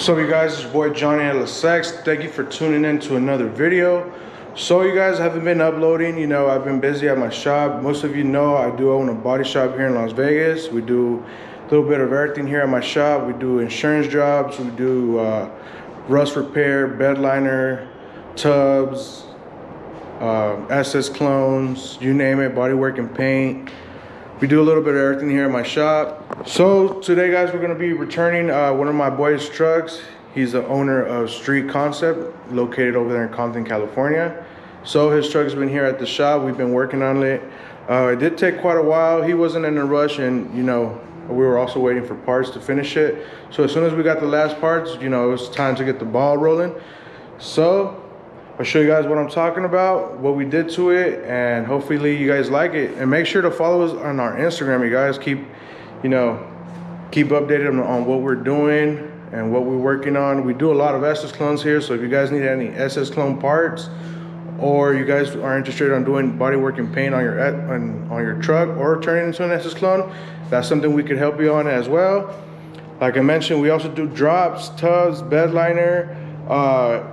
What's up, you guys? It's your boy Johnny LSX. Thank you for tuning in to another video. So you guys haven't been uploading, you know, I've been busy at my shop. Most of you know I do own a body shop here in Las Vegas. We do a little bit of everything here at my shop. We do insurance jobs, we do rust repair, bed liner, tubs, SS clones, you name it, body work and paint. We do a little bit of everything here at my shop. So today, guys, we're gonna be returning one of my boys' trucks. He's the owner of Street Concept, located over there in Compton, California. So his truck's been here at the shop. We've been working on it. It did take quite a while. He wasn't in a rush, and you know, we were also waiting for parts to finish it. So as soon as we got the last parts, you know, it was time to get the ball rolling. So I'll show you guys what I'm talking about, what we did to it, and hopefully you guys like it. And make sure to follow us on our Instagram, you guys. Keep updated on what we're doing and what we're working on. We do a lot of SS clones here, so if you guys need any SS clone parts, or you guys are interested in doing body work and paint on your truck or turning it into an SS clone, that's something we could help you on as well. Like I mentioned, we also do drops, tubs, bed liner.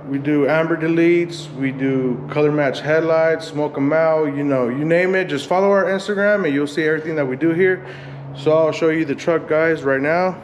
We do amber deletes, we do color match headlights, smoke them out, you know, you name it. Just follow our Instagram and you'll see everything that we do here. So I'll show you the truck, guys, right now.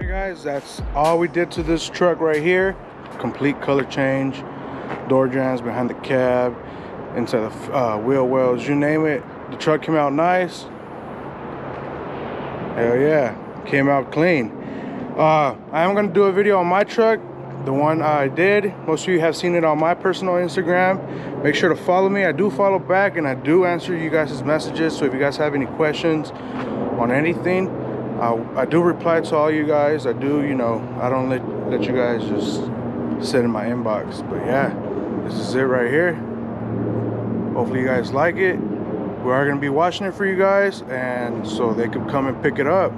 Guys, that's all we did to this truck right here. Complete color change, door jambs behind the cab, into the wheel wells, you name it. The truck came out nice. Hell yeah, came out clean. I am gonna do a video on my truck, the one I did. Most of you have seen it on my personal Instagram. Make sure to follow me. I do follow back and I do answer you guys' messages. So if you guys have any questions on anything, I do reply to all you guys. I do, you know, I don't let you guys just sit in my inbox. But yeah, this is it right here. Hopefully you guys like it. We are gonna be watching it for you guys, and so they could come and pick it up.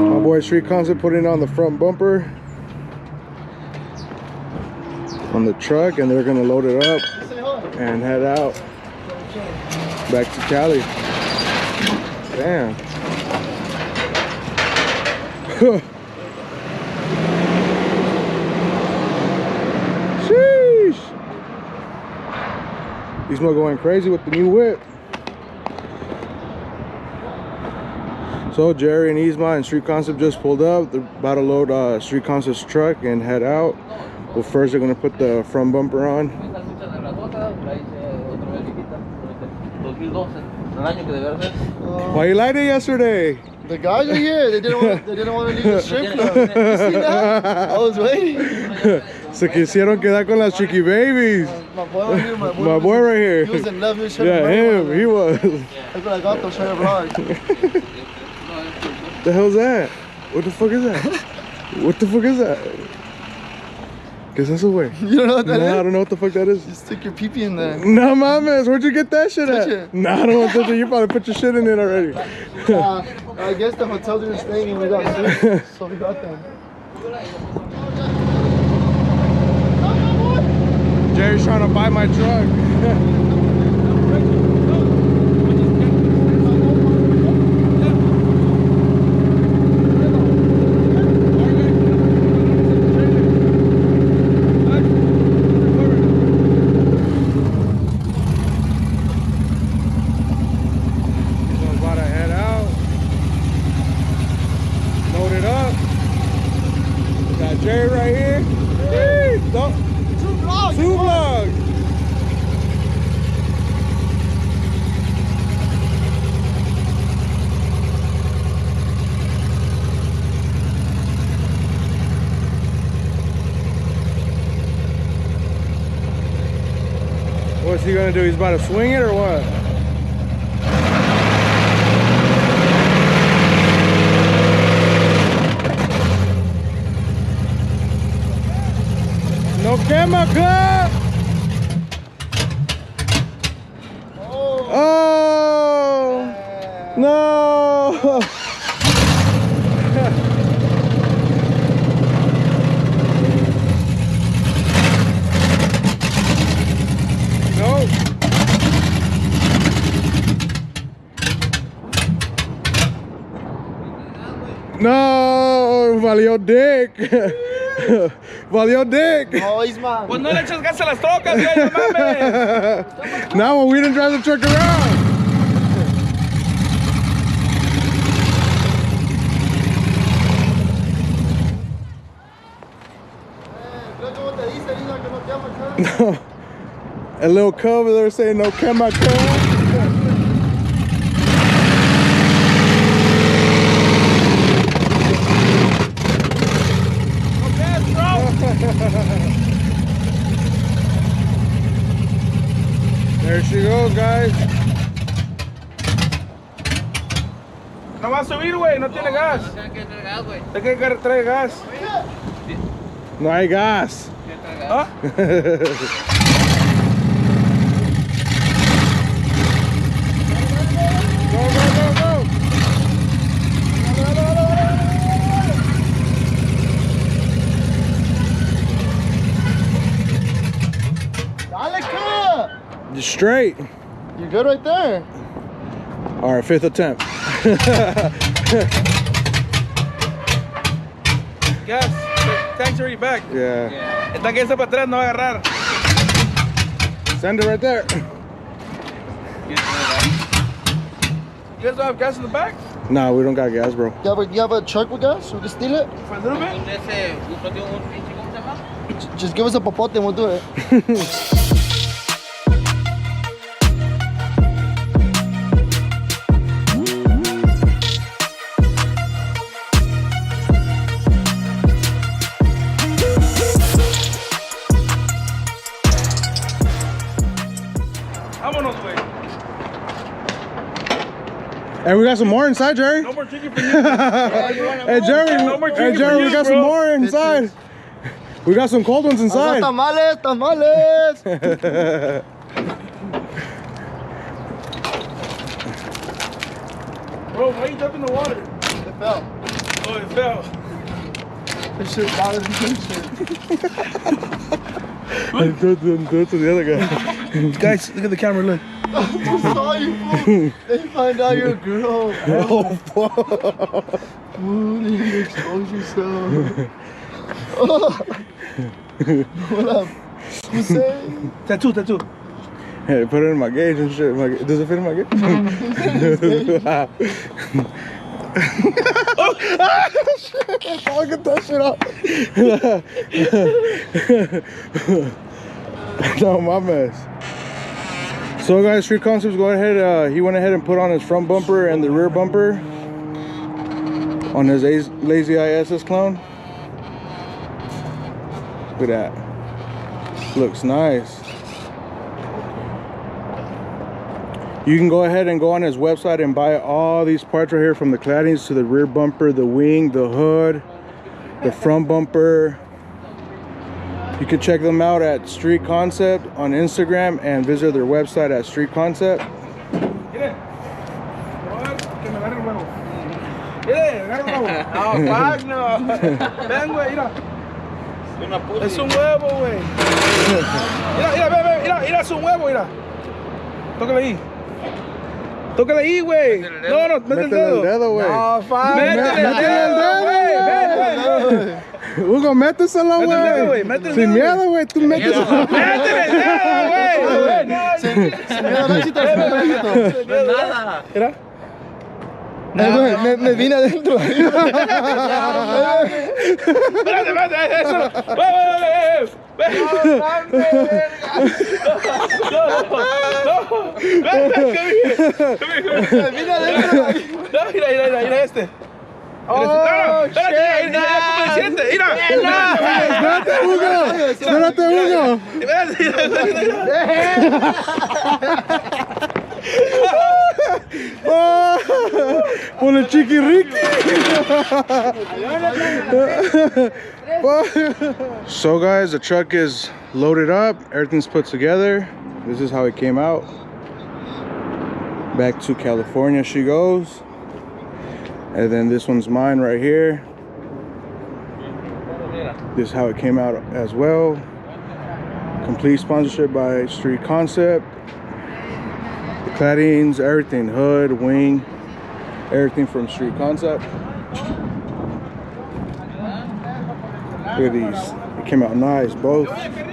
My boy Street Concept putting on the front bumper on the truck, and they're gonna load it up and head out back to Cali. Damn. Sheesh. He's not going crazy with the new whip. So Jerry and Yzma and Street Concept just pulled up. They're about to load Street Concept's truck and head out. Well, first they're gonna put the front bumper on. 2012, el año que debería ser. Why you lied yesterday? The guys are here. They didn't want to leave the strip club. You see that? I was waiting. Se quisieron quedar con las chiqui babies. My boy right here. My boy right here. He was in love. He was Yeah, him. He was. That's what I got. Those trying to vlog. The hell's that? What the fuck is that? What the fuck is that? ¿Qué es eso, güey? You don't know what that is? No, I don't know what the fuck that is. You stick your pee-pee in there. No mames, where'd you get that shit Touch at? it. No, I don't want to touch it. You probably put your shit in it already. I guess the hotel we were staying in, we got food, so we got them. Jerry's trying to buy my truck. Jerry right here. Hey, two vlogs. What's he gonna do? He's about to swing it or what? No chemical. Oh, no. No. No, valió dick. Valió dick. Oh, he's mine. Pues no le eches gas a las trocas, güey, no mames. Now we didn't drive the truck around. No. A little cover there saying no chemical. There she goes, guys. No va a subir, güey, no tiene gas. Tiene que traer gas, güey. ¿De qué trae gas? No hay gas. Tiene que traer gas. ¿Ah? Go, go, go, go. You're straight. You're good right there. All right, 5th attempt. Gas. Tank's already back. Yeah. El tanque está para atrás, no va a agarrar. Send it right there. You guys don't have gas in the back? Nah, we don't got gas, bro. You have a truck with gas? We can steal it? For a little bit? Un ese, un pinche, ¿cómo se llama? Just give us a popote and we'll do it. Vámonos, güey. Hey, we got some more inside, Jerry. No more chicken for you. Hey, Jerry. No more Hey, chicken Jerry, for we you, got bro. some more inside. We got some cold ones inside. Tamales, tamales. Bro, why you jumping in the water? It fell. Oh, it fell. This shit bothers me. Do it to the other guy. Guys, look at the camera, look. I saw you, fool. They find out you're a girl. Oh, fuck. Fool, you expose yourself. What up? What's that? Tattoo. Hey, put it in my gauge and shit. Does it fit in my gauge? Oh, shit. I'll get that shit off. No, my mess. So guys, Street Concepts, go ahead. He went ahead and put on his front bumper and the rear bumper on his Lazy Eye SS clone. Look at that. Looks nice. You can go ahead and go on his website and buy all these parts right here, from the claddings to the rear bumper, the wing, the hood, the front bumper. You can check them out at Street Concept on Instagram and visit their website at Street Concept. Ven, güey, mira. Es un huevo, güey. Mira, mira, mira, es un huevo, mira. Tócale ahí. Tócale ahí, güey. No, no, mete el dedo. güey. No, métele el dedo, güey. Ven. Hugo, méteselo, güey. Sin miedo, güey. Tú méteselo. Métele el dedo, güey. Sin miedo al éxito, sin miedo al éxito. Nada. Mira. Me vine adentro. Espérate, eso. Ven. Mira adentro. Mira este. Oh, espérate, mira cómo le siente, mira. Espérate, Hugo. Oh, por el chiquirriqui. So guys, the truck is loaded up, everything's put together. This is how it came out. Back to California she goes. And then this one's mine right here. This is how it came out as well. Complete sponsorship by Street Concept. The claddings, everything, hood, wing, everything from Street Concept. Look at these. It came out nice. Both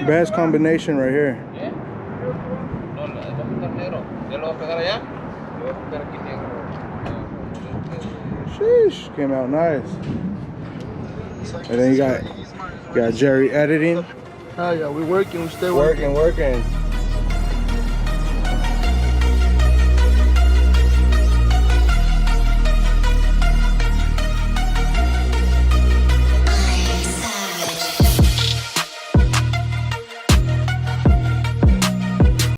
best combination right here. No, le vamos a pegar negro. ¿Ya lo va a pegar allá? Le voy a pegar aquí negro. Sheesh, came out nice. And then you got Jerry editing. Oh yeah, we're working, we stay Working.